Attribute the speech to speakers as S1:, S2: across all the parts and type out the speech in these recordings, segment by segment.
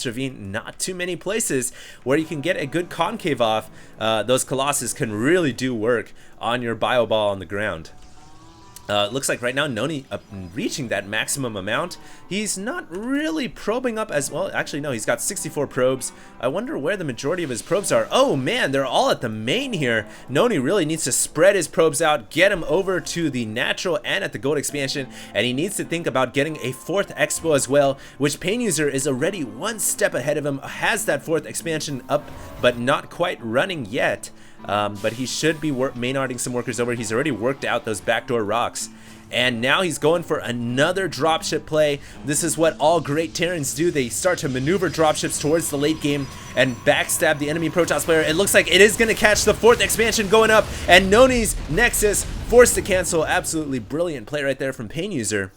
S1: ravine, not too many places where you can get a good concave off. Those Colossus can really do work on your bio ball on the ground. Looks like right now Nony reaching that maximum amount. He's not really probing up as well. Actually, no, he's got 64 probes. I wonder where the majority of his probes are. Oh man, they're all at the main here. Nony really needs to spread his probes out, get him over to the natural and at the gold expansion, and he needs to think about getting a 4th expo as well, which PainUser is already one step ahead of him, has that 4th expansion up, but not quite running yet. But he should be main-arding some workers over. He's already worked out those backdoor rocks. And now he's going for another dropship play. This is what all great Terrans do. They start to maneuver dropships towards the late game and backstab the enemy Protoss player. It looks like it is going to catch the 4th expansion going up. And Nony's Nexus forced to cancel. Absolutely brilliant play right there from PainUser.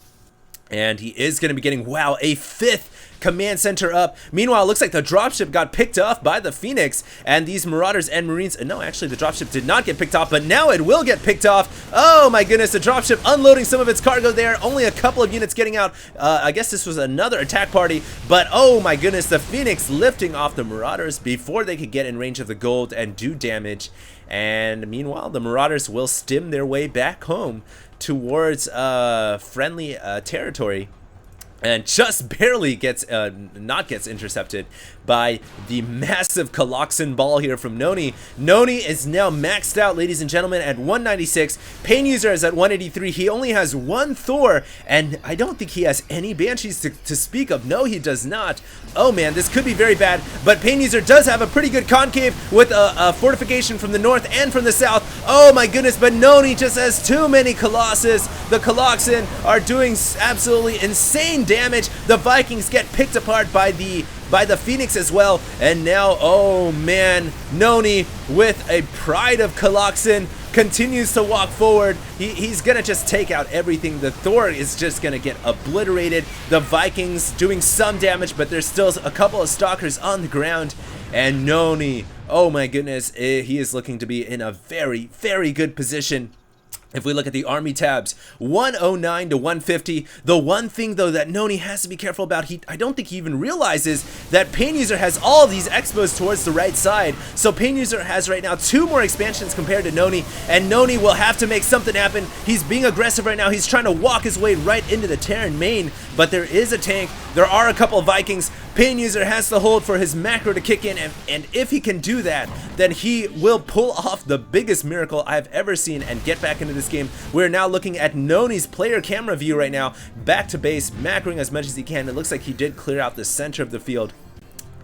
S1: And he is going to be getting, wow, a 5th command center up. Meanwhile, it looks like the dropship got picked off by the Phoenix, and these Marauders and Marines, no, actually the dropship did not get picked off, but now it will get picked off. Oh my goodness, the dropship unloading some of its cargo there, only a couple of units getting out. I guess this was another attack party, but oh my goodness, the Phoenix lifting off the Marauders before they could get in range of the gold and do damage. And meanwhile, the Marauders will stim their way back home towards friendly territory, and just barely gets intercepted by the massive Coloxin ball here from Nony. Nony is now maxed out, ladies and gentlemen, at 196. PainUser is at 183. He only has 1 Thor, and I don't think he has any Banshees to speak of. No, he does not. Oh man, this could be very bad, but PainUser does have a pretty good concave with a fortification from the north and from the south. Oh my goodness, but Nony just has too many Colossus. The Coloxin are doing absolutely insane damage. The Vikings get picked apart by the Phoenix as well, and now, oh man, Nony with a pride of Coloxin continues to walk forward. He's gonna just take out everything. The Thor is just gonna get obliterated. The Vikings doing some damage, but there's still a couple of stalkers on the ground, and Nony, oh my goodness, he is looking to be in a very, very good position. If we look at the army tabs, 109 to 150. The one thing though that Nony has to be careful about, I don't think he even realizes that PainUser has all of these expos towards the right side. So PainUser has right now 2 more expansions compared to Nony, and Nony will have to make something happen. He's being aggressive right now. He's trying to walk his way right into the Terran main, but there is a tank. There are a couple of Vikings. PainUser has to hold for his macro to kick in, and if he can do that, then he will pull off the biggest miracle I've ever seen and get back into this game. We're now looking at Nony's player camera view right now, back to base, macroing as much as he can. It looks like he did clear out the center of the field.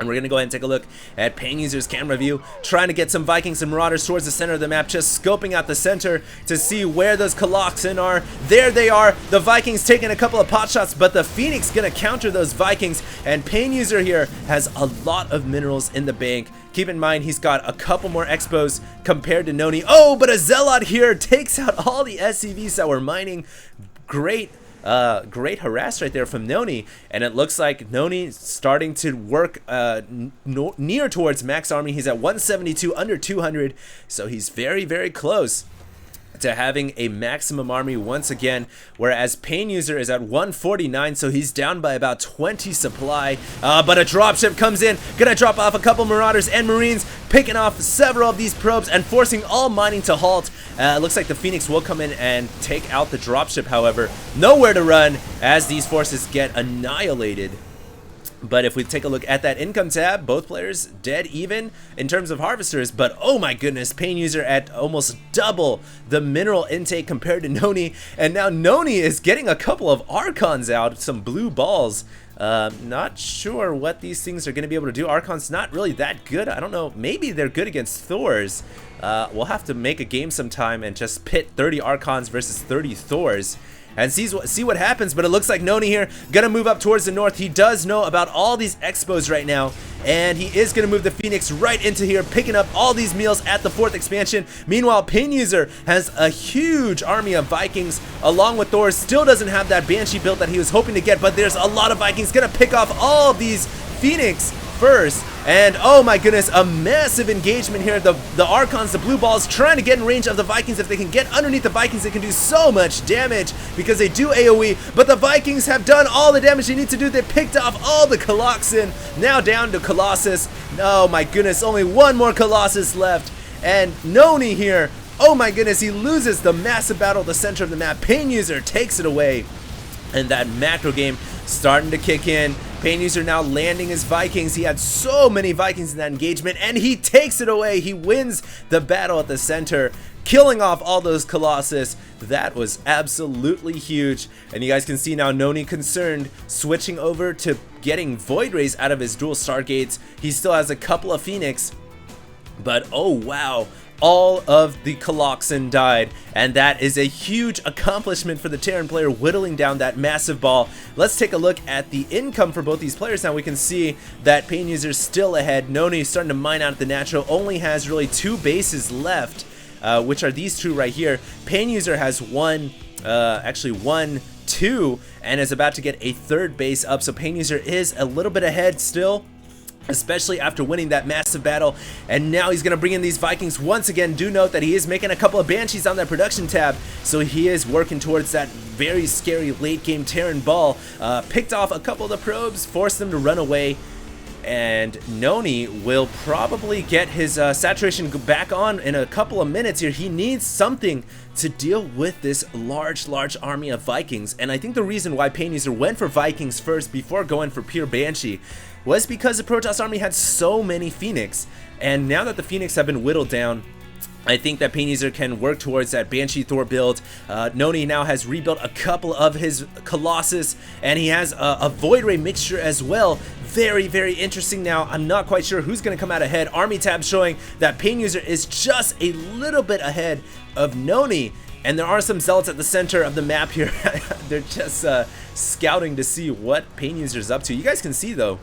S1: And we're going to go ahead and take a look at PainUser's camera view, trying to get some Vikings and Marauders towards the center of the map, just scoping out the center to see where those Coloxin are. There they are. The Vikings taking a couple of pot shots, but the Phoenix going to counter those Vikings. And PainUser here has a lot of minerals in the bank. Keep in mind, he's got a couple more expos compared to Nony. Oh, but a Zealot here takes out all the SCVs that were mining. Great harass right there from Nony, and it looks like Nony starting to work near towards max army. He's at 172, under 200, so he's very, very close to having a maximum army once again, whereas PainUser is at 149, so he's down by about 20 supply. But a dropship comes in, gonna drop off a couple Marauders and Marines, picking off several of these probes and forcing all mining to halt. Looks like the Phoenix will come in and take out the dropship, however. Nowhere to run as these forces get annihilated. But if we take a look at that income tab, both players dead even in terms of harvesters. But oh my goodness, PainUser at almost double the mineral intake compared to Nony. And now Nony is getting a couple of Archons out, some blue balls. Not sure what these things are going to be able to do. Archon's not really that good. I don't know. Maybe they're good against Thors. We'll have to make a game sometime and just pit 30 Archons versus 30 Thors and see what happens. But it looks like Nony here gonna move up towards the north. He does know about all these expos right now, and he is gonna move the Phoenix right into here, picking up all these meals at the 4th expansion. Meanwhile, PainUser has a huge army of Vikings along with Thor. Still doesn't have that Banshee build that he was hoping to get, but there's a lot of Vikings gonna pick off all of these Phoenix first. And oh my goodness, a massive engagement here. The Archons, the blue balls, trying to get in range of the Vikings. If they can get underneath the Vikings, they can do so much damage because they do AoE. But the Vikings have done all the damage they need to do. They picked off all the Coloxin. Now down to Colossus. Oh my goodness, only one more Colossus left. And Nony here, oh my goodness, he loses the massive battle at the center of the map. PainUser takes it away. And that macro game starting to kick in. PainUser now landing his Vikings. He had so many Vikings in that engagement, and he takes it away. He wins the battle at the center, killing off all those Colossus. That was absolutely huge. And you guys can see now Nony concerned, switching over to getting Void Rays out of his dual Stargates. He still has a couple of Phoenix, but oh wow. All of the Coloxin died, and that is a huge accomplishment for the Terran player, whittling down that massive ball. Let's take a look at the income for both these players. Now we can see that PainUser still ahead. Nony starting to mine out the natural, only has really 2 bases left, which are these 2 right here. PainUser has actually 1, 2, and is about to get a 3rd base up, so PainUser is a little bit ahead still, especially after winning that massive battle. And now he's going to bring in these Vikings once again. Do note that he is making a couple of Banshees on that production tab, so he is working towards that very scary late game Terran ball. Picked off a couple of the probes, forced them to run away, and Nony will probably get his saturation back on in a couple of minutes here. He needs something to deal with this large army of Vikings, and I think the reason why PainUser went for Vikings first before going for pure Banshee was because the Protoss army had so many Phoenix, and now that the Phoenix have been whittled down, I think that PainUser can work towards that Banshee Thor build. Nony now has rebuilt a couple of his Colossus, and he has a Void Ray mixture as well. Very interesting. Now I'm not quite sure who's going to come out ahead. Army tab showing that PainUser is just a little bit ahead of Nony, and there are some Zealots at the center of the map here. They're just scouting to see what PainUser's up to. You guys can see though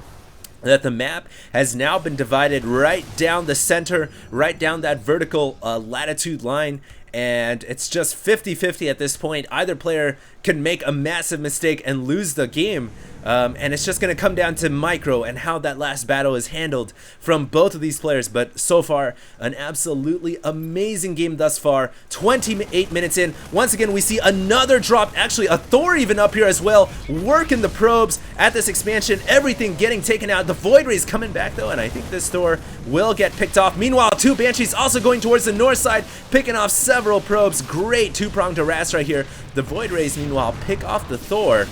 S1: that the map has now been divided right down the center, right down that vertical latitude line, and it's just 50-50 at this point. Either player can make a massive mistake and lose the game, and it's just going to come down to micro and how that last battle is handled from both of these players. But so far, an absolutely amazing game thus far. 28 minutes in, once again we see another drop, actually a Thor even up here as well, working the probes at this expansion, everything getting taken out. The Void Rays coming back though, and I think this Thor will get picked off. Meanwhile, 2 Banshees also going towards the north side, picking off several probes. Great 2-pronged harass right here. The Void Rays meanwhile pick off the Thor,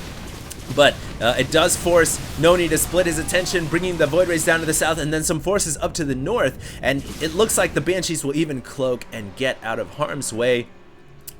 S1: but it does force Nony to split his attention, bringing the Void Rays down to the south and then some forces up to the north, and it looks like the Banshees will even cloak and get out of harm's way.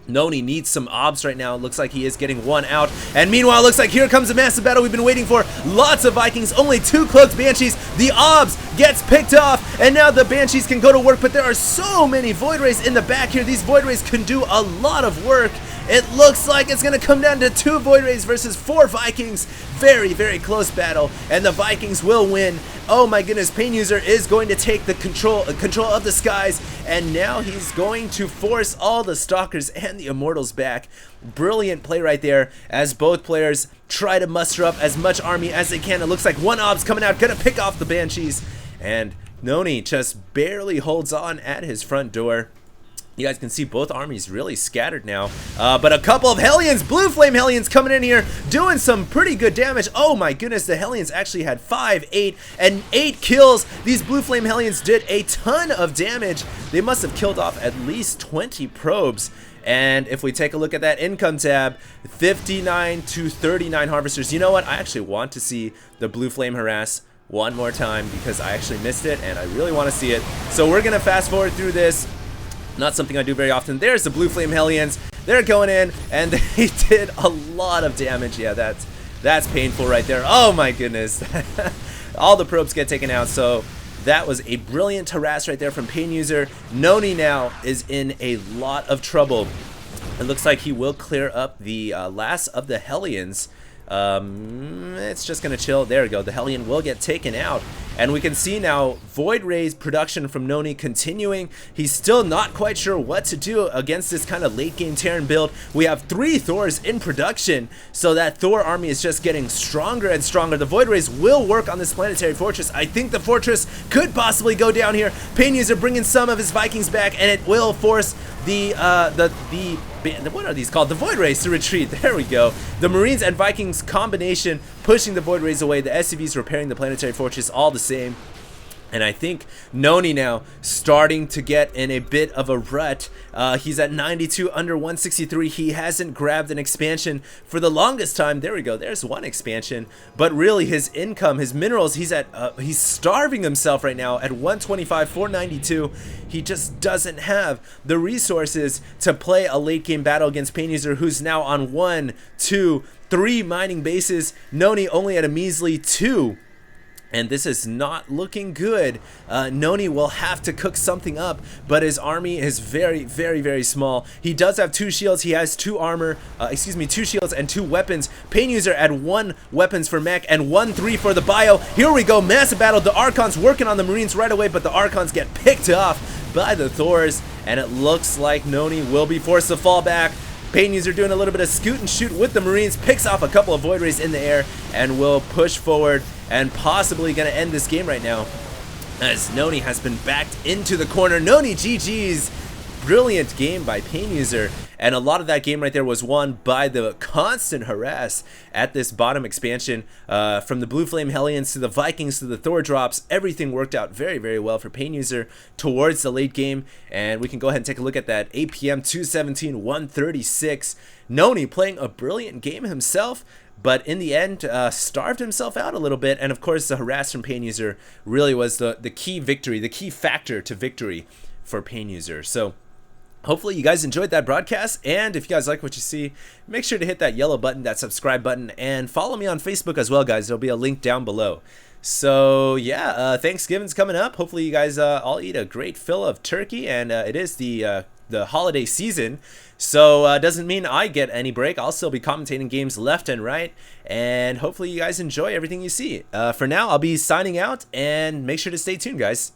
S1: Nony needs some obs right now. Looks like he is getting one out, and meanwhile looks like here comes a massive battle we've been waiting for. Lots of Vikings, only 2 cloaked Banshees. The obs gets picked off, and now the Banshees can go to work, but there are so many Void Rays in the back here. These Void Rays can do a lot of work. It looks like it's going to come down to 2 Void Rays versus 4 Vikings. Very close battle, and the Vikings will win. Oh my goodness, PainUser is going to take the control of the skies, and now he's going to force all the Stalkers and the Immortals back. Brilliant play right there as both players try to muster up as much army as they can. It looks like one ob's coming out, gonna pick off the Banshees, and Nony just barely holds on at his front door. You guys can see both armies really scattered now, but a couple of Hellions, Blue Flame Hellions coming in here, doing some pretty good damage. Oh my goodness, the Hellions actually had 5, 8, and 8 kills. These Blue Flame Hellions did a ton of damage. They must have killed off at least 20 probes. And if we take a look at that income tab, 59 to 39 harvesters. You know what? I actually want to see the Blue Flame harass one more time because I actually missed it and I really want to see it. So we're going to fast forward through this. Not something I do very often. There's the Blue Flame Hellions. They're going in, and they did a lot of damage. Yeah, that's painful right there. Oh my goodness. All the probes get taken out, so that was a brilliant harass right there from PainUser. Nony now is in a lot of trouble. It looks like he will clear up the last of the Hellions. It's just gonna chill. There we go. The Hellion will get taken out, And we can see now Void Ray's production from Nony continuing. He's still not quite sure what to do against this kind of late game Terran build. We have 3 Thors in production, so that Thor army is just getting stronger and stronger. The Void Rays will work on this planetary fortress. I think the fortress could possibly go down here. PainUser bringing some of his Vikings back, and it will force what are these called? The Void Rays to retreat. There we go. The Marines and Vikings combination pushing the Void Rays away. The SCVs repairing the planetary fortress, all the same. And I think Nony now starting to get in a bit of a rut. He's at 92 under 163. He hasn't grabbed an expansion for the longest time. There we go. There's one expansion. But really his income, his minerals, he's starving himself right now at 125, 492. He just doesn't have the resources to play a late game battle against PainUser, who's now on 1, 2, 3 mining bases. Nony only at a measly 2. And this is not looking good. Nony will have to cook something up, but his army is very, very, very small. He does have 2 shields. He has 2 armor, 2 shields and 2 weapons. PainUser at 1 weapons for mech and 1-3 for the bio. Here we go, massive battle. The Archons working on the Marines right away, but the Archons get picked off by the Thors, and it looks like Nony will be forced to fall back. PainUser doing a little bit of scoot and shoot with the Marines, picks off a couple of Void Rays in the air, and will push forward and possibly going to end this game right now, as Nony has been backed into the corner. Nony GG's. Brilliant game by PainUser, and a lot of that game right there was won by the constant harass at this bottom expansion. From the Blue Flame Hellions to the Vikings to the Thor drops, everything worked out very, very well for PainUser towards the late game. And we can go ahead and take a look at that. APM 217, 136. Nony playing a brilliant game himself, but in the end starved himself out a little bit. And of course the harass from PainUser really was the key victory, the key factor to victory for PainUser. So hopefully you guys enjoyed that broadcast, and if you guys like what you see, make sure to hit that yellow button, that subscribe button, and follow me on Facebook as well, guys. There'll be a link down below. So yeah, Thanksgiving's coming up. Hopefully you guys all eat a great fill of turkey, and it is the holiday season, so doesn't mean I get any break. I'll still be commentating games left and right, and hopefully you guys enjoy everything you see. For now, I'll be signing out, and make sure to stay tuned, guys.